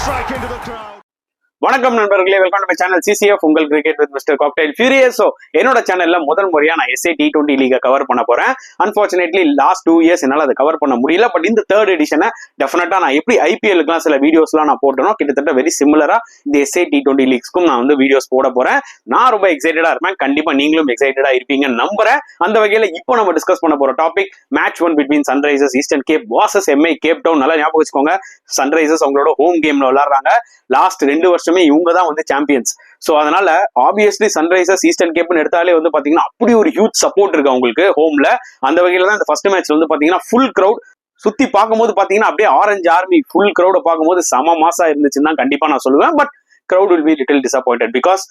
strike into the crowd. வணக்கம் நண்பர்களே, welcome to my channel CCF உங்கள் cricket with mister cocktail furious. So என்னோட சேனல்ல முதல் முறையா நான் SA T20 லீகை கவர் பண்ண போறேன். அன்பார்ச்சுனேட்லி லாஸ்ட் 2 இயர்ஸ் என்னால் அதை கவர் பண்ண முடியல. பட் இந்த தேர்ட் எடிஷனை டெஃபினட்டா நான் எப்படி IPL-க்குலாம் சில வீடியோஸ்லாம் நான் போட்டணும், கிட்டத்தட்ட வெரி சிமிலரா இந்த SA T20 லீக்ஸ்க்கும் நான் வந்து வீடியோஸ் போட போறேன். நான் ரொம்ப எக்ஸைட்டடா இருப்பேன். கண்டிப்பா நீங்களும் எக்ஸைட்டடா இருப்பீங்கன்னு நம்புறேன். அந்த வகையில இப்போ நம்ம டிஸ்கஸ் பண்ண போற topic match 1 between Sunrisers Eastern Cape vs MI Cape Town. நல்லா ஞாபகம் வச்சுக்கோங்க, சன்ரைசர்ஸ் அவங்களோட ஹோம் கேம்ல விளையாடுறாங்க. லாஸ்ட் 2 வருஷமே இவங்க தான் வந்து சாம்பியன்ஸ். சோ அதனால ஆப்வியஸ்லி சன்ரைசர்ஸ் ஈஸ்டர்ன் கேப்னு எடுத்தாலே வந்து பாத்தீங்கன்னா அப்படி ஒரு ஹியூஜ் சப்போர்ட் இருக்கு அவங்களுக்கு ஹோம்ல. அந்த வகையில தான் இந்த ஃபர்ஸ்ட் மேட்ச்ல வந்து பாத்தீங்கன்னா ஃபுல் கிரௌட் சுத்தி பார்க்கும்போது பாத்தீங்கன்னா அப்படியே ஆரஞ்சு ஆர்மி ஃபுல் கிரௌட பார்க்கும்போது சம மாசா இருந்துச்சுன்னு தான் கண்டிப்பா நான் சொல்லுவேன். But crowd will be little disappointed because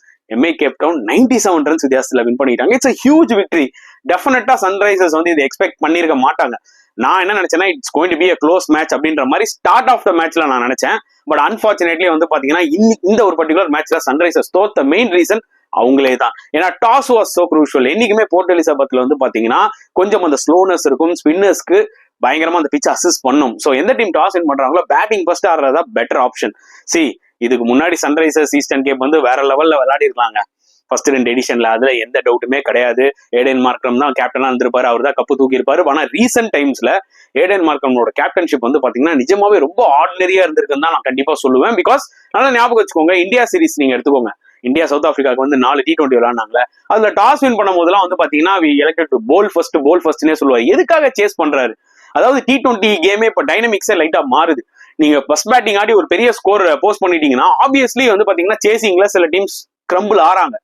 MI Cape Town 97 runs வித்தியாசத்துல வின் பண்ணிட்டாங்க. It's a huge victory. டெஃபினட்டா சன்ரைசர்ஸ் வந்து இதை எக்ஸ்பெக்ட் பண்ணிருக்க மாட்டாங்க. நான் என்ன நினைச்சேன்னா it's going to be a close match அப்படின்ற மாதிரி ஸ்டார்ட் ஆஃப் த மேட்ச்ல நான் நினைச்சேன். பட் அன்பார்ச்சுனேட்லி வந்து பாத்தீங்கன்னா இந்த ஒரு பர்டிகுலர் மேட்ச்ல சன்ரைசர்ஸ் தோத்த மெயின் ரீசன் அவங்களே தான். ஏன்னா டாஸ் வாஸ் சோ க்ரூஷியல். என்னைக்குமே போர்ட் எலிசபெத்ல வந்து பாத்தீங்கன்னா கொஞ்சம் அந்த ஸ்லோனஸ் இருக்கும், ஸ்பின்னர்ஸ்க்கு பயங்கரமா அந்த பிச் அசிஸ்ட் பண்ணும். சோ எந்த டீம் டாஸ் வின் பண்றாங்களோ பேட்டிங் ஃபர்ஸ்ட் ஆடுறதா பெட்டர் ஆப்ஷன். இதுக்கு முன்னாடி சன்ரைசர்ஸ் ஈஸ்டர்ன் கேப் வந்து வேற லெவல்ல விளையாடி இருக்காங்க ஃபர்ஸ்ட் 2 எடிஷன்ல. அதுல எந்த டவுட்டுமே கிடையாது. ஏடன் மார்க்ரம் தான் கேப்டனா இருந்திருப்பாரு, அவர் தான் கப்பு தூக்கி இருப்பாரு. ஆனா ரீசெண்ட் டைம்ஸ்ல ஏடன் மார்க்ரமோட கேப்டன்ஷிப் வந்து பாத்தீங்கன்னா நிஜமாவே ரொம்ப ஆர்டினரியா இருந்திருக்குன்னு தான் நான் கண்டிப்பா சொல்லுவேன். பிகாஸ் நல்லா ஞாபகம் வச்சுக்கோங்க, இந்தியா சீரிஸ் நீங்க எடுத்துக்கோங்க. இந்தியா சவுத் ஆப்பிரிக்காவுக்கு வந்து 4 T20 விளையாடுனாங்களே, அதுல டாஸ் வின் பண்ணும் போதெல்லாம் வந்து பாத்தீங்கன்னா எலெக்டட் டு போல் ஃபர்ஸ்ட்னே சொல்லுவாரு. எதுக்காக சேஸ் பண்றாரு? அதாவது T20 கேமே இப்ப டைனமிக்ஸே லைட்டா மாறுது. நீங்க ஃபர்ஸ்ட் பேட்டிங் ஆடி ஒரு பெரிய ஸ்கோர் போஸ்ட் பண்ணிட்டீங்கன்னா ஆப்வியஸ்லி வந்து பாத்தீங்கன்னா சேசிங்ல சில டீம்ஸ் கிரம்பிள் ஆறாங்க.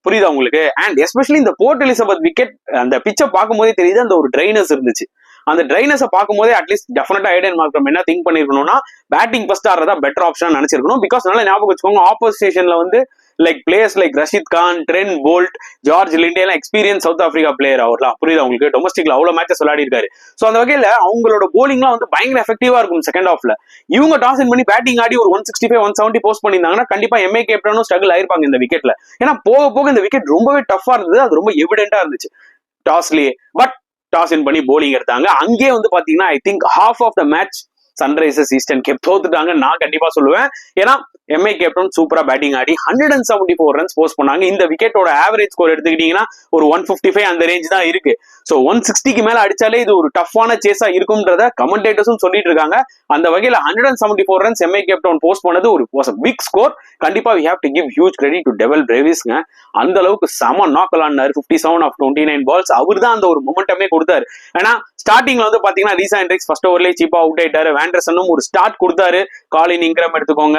புரியுதா உங்களுக்கு? அண்ட் எஸ்பெஷலி இந்த போர்ட் எலிசபெத் விக்கெட் அந்த பிச்சை பார்க்கும் போதே தெரியுது அந்த ஒரு ட்ரைனஸ் இருந்துச்சு. அந்த ட்ரைனஸை பார்க்கும் போதே அட்லீஸ்ட் டெஃபினட்டா ஏடன் மார்க்ரம் என்ன திங்க் பண்ணிருக்கணும்னா பேட்டிங் ஃபர்ஸ்ட் ஆடுறதா பெட்டர் ஆப்ஷன் நினைச்சிருக்கணும். பிகாஸ் நல்லா ஞாபகம் வச்சுக்கோங்க, ஆப்போசிஷன்ல வந்து like players like Rashid Khan, Trent Boult, George Linde எல்லாம் எக்ஸ்பீரியன்ஸ் சவுத் ஆப்பிரிக்கா பிளேயர். அவர்லாம் புரியுதா உங்களுக்கு? டொமஸ்டிக்ல அவ்வளவு மேட்சஸ் விளையாடி இருக்காரு. சோ அந்த வகையில அவங்களோட போலிங்லாம் வந்து பயங்கர எஃபெக்டிவா இருக்கும் செகண்ட் ஹாஃப்ல. இவங்க டாஸ் வின் பண்ணி பேட்டிங் ஆடி ஒரு 165 170 போஸ்ட் பண்ணியிருந்தாங்கன்னா கண்டிப்பா MI கேப் டவுனும் ஸ்ட்ரகிள் ஆயிருப்பாங்க இந்த விக்கெட்ல. ஏன்னா போக போக இந்த விக்கெட் ரொம்பவே டஃபா இருந்தது, அது ரொம்ப எவிடென்டா இருந்துச்சு டாஸ்லயே. பட் டாஸ் வின் பண்ணி போலிங் எடுத்தாங்க. அங்கே வந்து பாத்தீங்கன்னா I think half of the match Sunrisers Eastern Cape தோத்துட்டாங்க நான் கண்டிப்பா சொல்லுவேன். ஏன்னா MI கேப் டவுன் சூப்பரா பேட்டிங் ஆடி 174 ரன்ஸ் போஸ்ட் பண்ணாங்க. இந்த விக்கெட்டோட ஆவரேஜ் ஸ்கோர் எடுத்துக்கிட்டீங்கன்னா ஒரு 155 அந்த ரேஞ்ச் தான் இருக்கு. சோ 160க்கு மேல அடிச்சாலே இது ஒரு டஃப்பான சேஸா இருக்கும்ன்றத கமெண்டேட்டர்ஸும் சொல்லிட்டு இருக்காங்க. அந்த வகையில 174 runs MI Cape Town post பண்ணது ஒரு பிக் ஸ்கோர். கண்டிப்பா we have to give huge credit to Dewald பிரேவிஸ்ங்க. அந்த அளவுக்கு செம நாக் விளாண்டாரு. 57 ஆஃப் 29 பால்ஸ். அவர் தான் அந்த ஒரு மொமெண்டமே கொடுத்தாரு. ஏன்னா ஸ்டார்டிங்ல வந்து பாத்தீங்கன்னா ரீசா ஹெண்ட்ரிக்ஸ் ஃபர்ஸ்ட் ஓவர்லயே சீப்பா அவுட் ஆயிட்டாரு. வேண்டர்சனும் ஒரு ஸ்டார்ட் கொடுத்தாரு. காலின் இங்கிரம் எடுத்துக்கோங்க,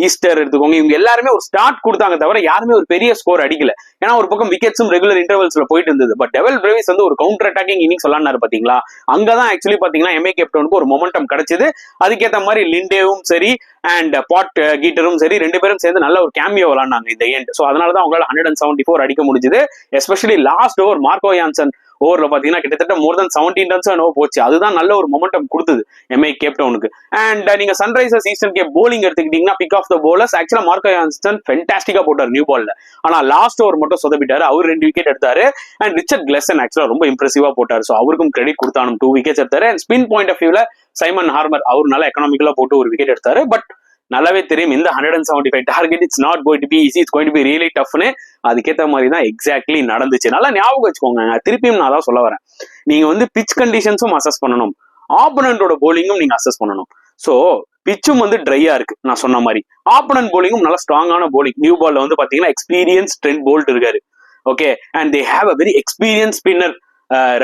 ஈஸ்டர் எடுத்துக்கோங்க, இவங்க எல்லாருமே ஒரு ஸ்டார்ட் கொடுத்தாங்க தவிர யாருமே ஒரு பெரிய ஸ்கோர் அடிக்கல. ஏன்னா ஒரு பக்கம் விக்கெட்ஸும் ரெகுலர் இன்டர்வல்ஸ்ல போயிட்டு இருந்தது. பட் டெவல் பிரேவிஸ் வந்து ஒரு கவுண்டர் அட்டாக்கிங் இன்னிங்ஸ் விளையாடுனாரு பாத்தீங்களா? அங்கதான் ஆக்சுவலி பாத்தீங்கன்னா MI கேப் டவுனுக்கு ஒரு மொமெண்டம் கிடைச்சது. அதுக்கேற்ற மாதிரி லிண்டேவும் சரி அண்ட் பாட் கீட்டரும் சரி 2 பேரும் சேர்ந்து நல்ல ஒரு கேமியோ விளையாடுனாங்க இந்த எண்ட். சோ அதனாலதான் அவங்களால 174 அடிக்க முடிஞ்சது. Especially last over Marco Jansen ஓவர்ல பாத்தீங்கன்னா கிட்டத்தட்ட மோர் தென் 17 ரன்ஸ் என்னவோ போச்சு. அதுதான் நல்ல ஒரு மொமெண்டம் கொடுத்தது MI கேப் டவுனுக்கு. அண்ட் நீங்க சன்ரைசர்ஸ் ஈஸ்டர்ன் கேப் போலிங் எடுத்துக்கிட்டீங்கன்னா பிக் ஆஃப் த போலர்ஸ் ஆக்சுவலா மார்க்கோ யான்சன் ஃபென்டாஸ்டிக்கா போட்டார் நியூ பால்ல. ஆனா லாஸ்ட் ஓவர் மட்டும் சொதப்பிட்டாரு. அவர் 2 விக்கெட் எடுத்தாரு. அண்ட் ரிச்சர்ட் கிளெசன் ஆக்சுவலா ரொம்ப இம்ப்ரெசிவா போட்டாரு. சோ அவருக்கும் கிரெடிட் கொடுத்தாலும் 2 விக்கெட்ஸ் எடுத்தாரு. அண்ட் ஸ்பின் பாயிண்ட் ஆஃப் வியூல சைமன் ஹார்மர் அவர் நல்லா எக்கனாமிக்கலா போட்டு ஒரு விக்கெட் எடுத்தாரு. பட் நல்லாவே தெரியும் இந்த 175 target it's not going to be easy, it's going to be really டஃப்னு. அதுக்கேற்ற மாதிரி தான் எக்ஸாக்ட்லி நடந்துச்சு. நல்லா ஞாபகம் வச்சுக்கோங்க, திருப்பியும் நான் தான் சொல்ல வரேன். நீங்க வந்து பிச் கண்டிஷன்ஸும் அசஸ் பண்ணணும், ஆப்பனண்டோட போலிங்கும் நீங்க அசஸ் பண்ணணும். சோ பிச்சும் வந்து ட்ரையா இருக்கு நான் சொன்ன மாதிரி. ஆப்பனன்ட் போலிங்கும் நல்ல ஸ்ட்ராங்கான போலிங். நியூ பால்ல வந்து பாத்தீங்கன்னா எக்ஸ்பீரியன்ஸ் ட்ரெண்ட் போல்ட் இருக்காரு. Okay, and they have a very experience spinner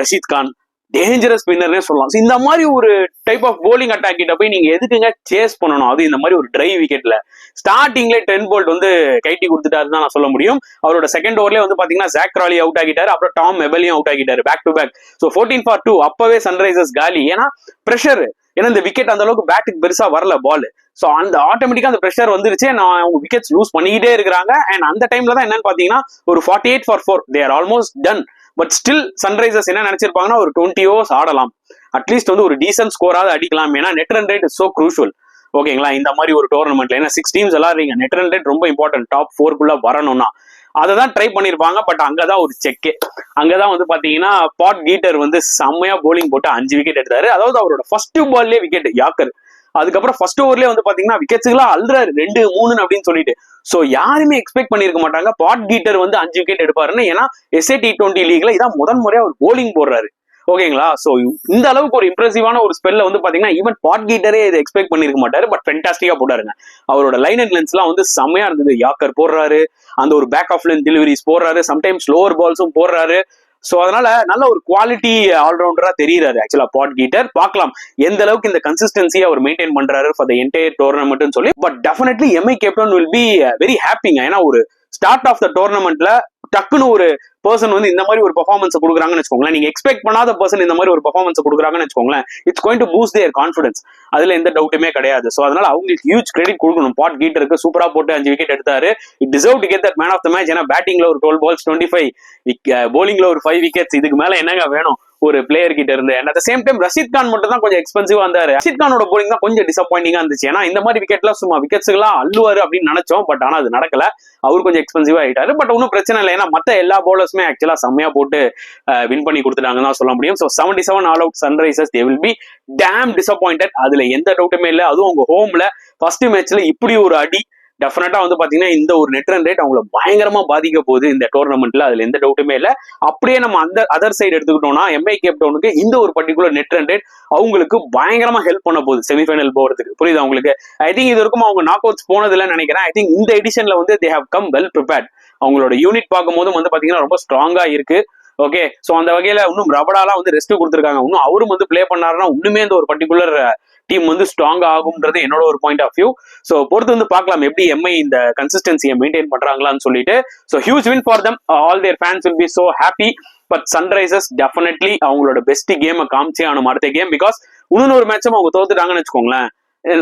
Rashid Khan, dangerous ஸ்பின்னர்னே சொல்லலாம். இந்த மாதிரி ஒரு டைப் ஆஃப் போலிங் அட்டாக் கிட்ட போய் நீங்க எதுக்குங்க சேஸ் பண்ணணும்? அது இந்த மாதிரி ஒரு ட்ரை விக்கெட்ல ஸ்டார்டிங்ல ட்ரெண்ட் போல்ட் வந்து கைட்டி கொடுத்துட்டாரு தான் நான் சொல்ல முடியும். அவரோட செகண்ட் ஓவர்லேயே வந்து பாத்தீங்கன்னா ஜாக் கிராலி அவுட் ஆகிட்டாரு. அப்புறம் டாம் மெபலியும் அவுட் ஆகிட்டாரு back to back. So 14 for 2 அப்பவே சன்ரைசர்ஸ் காலி. ஏன்னா பிரஷர், ஏன்னா இந்த விக்கெட் அந்த அளவுக்கு பேட்டுக்கு பெருசா வரல பால். சோ அந்த ஆட்டோமேட்டிக்கா அந்த பிரஷர் வந்துருச்சு. அவங்க விக்கெட்ஸ் லூஸ் பண்ணிக்கிட்டே இருக்கிறாங்க. அண்ட் அந்த டைம்ல தான் என்னன்னு பாத்தீங்கன்னா ஒரு 48 for 4 they are almost done. But still Sunrisers என்ன நினைச்சிருப்பாங்கன்னா ஒரு 20 overs ஆடலாம், அட்லீஸ்ட் வந்து ஒரு டீசன்ட் ஸ்கோராவது அடிக்கலாம். ஏன்னா net run rate is so crucial. ஓகேங்களா? இந்த மாதிரி ஒரு டோர்னமெண்ட்ல ஏன்னா 6 டீம்ஸ் விளையாடுறீங்க, நெட் ரன் ரேட் ரொம்ப இம்பார்ட்டன்ட் டாப் 4 வரணும்னா. அதை தான் ட்ரை பண்ணிருப்பாங்க. பட் அங்கதான் ஒரு செக்கு. அங்கதான் வந்து பாத்தீங்கன்னா பாட் கீட்டர் வந்து செம்மையா போலிங் போட்டு 5 விக்கெட் எடுத்தாரு. அதாவது அவரோட ஃபர்ஸ்ட் பால்லே விக்கெட் யாக்கர். அதுக்கப்புறம் ஃபர்ஸ்ட் ஓவர்லயே வந்து பாத்தீங்கன்னா விக்கெட்ஸ்லாம் அல்றாரு 2-3 அப்படின்னு சொல்லிட்டு. சோ யாருமே எக்ஸ்பெக்ட் பண்ணிருக்க மாட்டாங்க பாட் கீட்டர் வந்து 5 விக்கெட் எடுப்பாருன்னு. ஏன்னா SA T20 லீக்ல இதான் முறையா ஒரு போலிங் போடுறாரு. ஓகேங்களா? சோ இந்த அளவுக்கு ஒரு இம்ப்ரெசிவான ஒரு ஸ்பெல்ல வந்து பாத்தீங்கன்னா ஈவன் பாட் கீட்டரே இதை எக்ஸ்பெக்ட் பண்ணிருக்க மாட்டாரு. பட் ஃபென்டாஸ்டிக்கா போட்டாருங்க. அவரோட லைன் அண்ட் லென்ஸ் எல்லாம் வந்து செம்மையா இருந்தது. யாக்கர் போடுறாரு, அந்த ஒரு பேக் ஆஃப் லென்த் டெலிவரிஸ் போடுறாரு, சம்டைம்ஸ் ஸ்லோவர் பால்ஸும் போடுறாரு. சோ அதனால நல்ல ஒரு குவாலிட்டி ஆல்ரவுண்டரா தெரியுறாரு ஆக்சுவலா பாட் கீட்டர். பார்க்கலாம் எந்த அளவுக்கு இந்த கன்சிஸ்டன்சியை அவர் மெயின்டைன் பண்றாரு ஃபார் த என்டையர் டோர்னமெண்ட் சொல்லி. But definitely MI captain will be very ஹாப்பிங்க. ஏன்னா ஒரு ஸ்டார்ட் ஆஃப் த டோர்னமெண்ட்ல டக்குன்னு ஒரு பர்சன் வந்து இந்த மாதிரி ஒரு பெர்ஃபார்மன்ஸ் கொடுக்குறாங்கன்னு வச்சுக்கோங்களேன். நீங்க எக்ஸ்பெக்ட் பண்ணாத பர்சன் இந்த மாதிரி ஒரு பெர்ஃபார்மன்ஸ் கொடுக்குறாங்கன்னு வச்சுக்கோங்களேன், it's going to boost their confidence. அதுல எந்த டவுட்டுமே கிடையாது. சோ அதனால அவங்களுக்கு ஹியூஜ் கிரெடிட் கொடுக்கணும். பாட் கீட்டருக்கு சூப்பரா போட்டு 5 விக்கெட் எடுத்தாரு. It deserve to get that man of the match. ஏன்னா பேட்டிங்ல ஒரு 12 balls 25, போலிங்ல ஒரு 5 விக்கெட்ஸ். இதுக்கு மேல என்னங்க வேணும் ஒரு பிளேயர் கிட்ட இருந்து? At the same time Rashid Khan மட்டும் தான் கொஞ்சம் எக்ஸ்பென்சிவா இருந்தாரு. ரஷீத் கானோட போலிங் தான் கொஞ்சம் டிசப்பாயிண்டிங்கா இருந்துச்சு. ஏன்னா இந்த மாதிரி விக்கெட்லாம் சும்மா விக்கெட்ஸ்லாம் அள்ளுவாரு அப்படின்னு நினைச்சோம். பட் ஆனா அது நடக்கல. அவர் கொஞ்சம் எக்ஸ்பென்சிவா ஆயிட்டாரு. பட் ஒன்னும் பிரச்சனை இல்லை. ஏன்னா மத்த எல்லா பவுலர்ஸுமே ஆக்சுவலா செம்மையா போட்டு வின் பண்ணி கொடுத்துட்டாங்கன்னு தான் சொல்ல முடியும். So 77 all out Sunrisers, they will be damn disappointed. அதுல எந்த டவுட்டுமே இல்லை. அதுவும் அவங்க ஹோம்ல ஃபர்ஸ்ட் மேட்ச்ல இப்படி ஒரு அடி டெஃபினட்டா வந்து பாத்தீங்கன்னா இந்த ஒரு நெட் ரன் ரேட் அவங்களை பயங்கரமா பாதிக்க போகுது இந்த டோர்னமெண்ட்ல. அதுல எந்த டவுட்டுமே இல்ல. அப்படியே நம்ம அந்த அதர் சைடு எடுத்துக்கிட்டோம்னா MI கேப்டவுனுக்கு இந்த ஒரு பர்டிகுலர் நெட் ரன் ரேட் அவங்களுக்கு பயங்கரமா ஹெல்ப் பண்ண போகுது செமிஃபைனல் போறதுக்கு. புரியுது அவங்களுக்கு? ஐ திங்க் இது வரைக்கும் அவங்க நாக் அவுட்ஸ் போனதுல நினைக்கிறேன். ஐ திங்க் இந்த எடிஷன்ல வந்து they have come well prepared. அவங்களோட யூனிட் பார்க்கும் போதும் வந்து பாத்தீங்கன்னா ரொம்ப ஸ்ட்ராங்கா இருக்கு. ஓகே, சோ அந்த வகையில இன்னும் ரபடாலாம் வந்து ரெஸ்ட் கொடுத்துருக்காங்க. இன்னும் அவரும் வந்து பிளே பண்ணாருன்னா இன்னுமே இந்த ஒரு பர்டிகுலர் டீம் வந்து ஸ்ட்ராங் ஆகும்ன்றது என்னோட ஒரு பாயிண்ட் ஆஃப் வியூ. சோ பொறுத்து வந்து பார்க்கலாம் எப்படி MI இந்த கன்சிஸ்டன்சியை மெயின்டைன் பண்றாங்களான்னு சொல்லிட்டு. So huge win for them. All there fans will be so happy. But Sunrisers definitely அவங்களோட பெஸ்ட் கேமை காமிச்சே ஆனும் அடுத்த கேம். பிகாஸ் இன்னொரு மேட்சும் அவங்க தோத்துட்டாங்கன்னு வச்சுக்கோங்களேன்,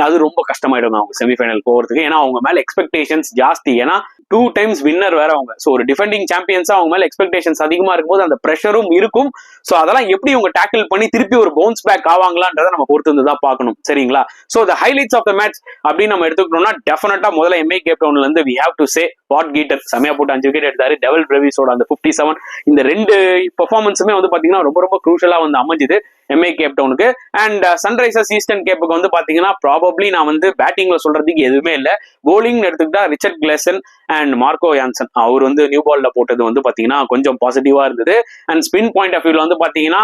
அது ரொம்ப கஷ்டமாயிடும் அவங்க செமிஃபைனல் போறதுக்கு. ஏன்னா அவங்க மேல எக்ஸ்பெக்டேஷன்ஸ் ஜாஸ்தி. ஏன்னா 2 times வின்னர் வேற அவங்க. சோ ஒரு டிஃபெண்டிங் சாம்பியன்ஸா அவங்க மேல எக்ஸ்பெக்டேஷன்ஸ் அதிகமா இருக்கும்போது அந்த ப்ரெஷரும் இருக்கும். சோ அதெல்லாம் எப்படி அவங்க டேக்கிள் பண்ணி திருப்பி ஒரு பவுன்ஸ் பேக் ஆவாங்களான்றதை நம்ம பொறுத்து வந்து தான் பார்க்கணும். சரிங்களா? So the highlights of the match அப்படின்னு நம்ம எடுத்துக்கிட்டோம்னா டெஃபினட்டா முதல்ல MI கேப்டவுன்ல இருந்து வி ஹேவ் டு சே பாட் கீட்டர் செமையா போட்டு 5 விக்கெட் எடுத்தாரு. டெவல் பிரேவிஸோட அந்த 57, இந்த 2 பெர்ஃபார்மன்ஸுமே வந்து பாத்தீங்கன்னா ரொம்ப ரொம்ப க்ரூஷலா வந்து அமைஞ்சுது MI கேப்டவுனுக்கு. அண்ட் சன்ரைசர்ஸ் ஈஸ்டர்ன் கேப்புக்கு வந்து பாத்தீங்கன்னா ப்ராபப்ளி நான் வந்து பேட்டிங்ல சொல்றதுக்கு எதுவுமே இல்லை. போலிங் எடுத்துக்கிட்டா Richard Klaasen and Marco Jansen அவர் வந்து நியூ பால்ல போட்டது வந்து பாத்தீங்கன்னா கொஞ்சம் பாசிட்டிவா இருந்தது. அண்ட் ஸ்பின் பாயிண்ட் ஆஃப் வியூல வந்து பாத்தீங்கன்னா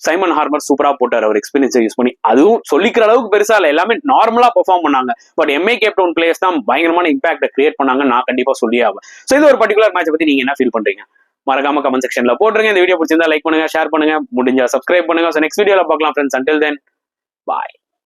சைமன் ஹார்மர் சூப்பரா போட்டார் அவர் எக்ஸ்பீரியன்ஸை யூஸ் பண்ணி. அதுவும் சொல்லிக்கிற அளவுக்கு பெருசா இல்லை, எல்லாமே நார்மலா பெர்ஃபார்ம் பண்ணாங்க. பட் MI கேப்டவுன் பிளேயர்ஸ் தான் பயங்கரமான இம்பாக்ட் கிரியேட் பண்ணாங்க. நான் கண்டிப்பா சொல்லி ஆகும். சோ இது ஒரு பர்டிகுலர் மேட்சை பத்தி நீங்க என்ன ஃபீல் பண்றீங்க? மறக்காம கமெண்ட் செக்ஷன்ல போட்டுருங்க. இந்த வீடியோ பிடிச்சிருந்தா லைக் பண்ணுங்க, ஷேர் பண்ணுங்க, முடிஞ்சா சப்ஸ்கிரைப் பண்ணுங்க. சோ நெக்ஸ்ட் வீடியோல பார்க்கலாம் ஃப்ரெண்ட்ஸ். அன்டில் தென் பாய்.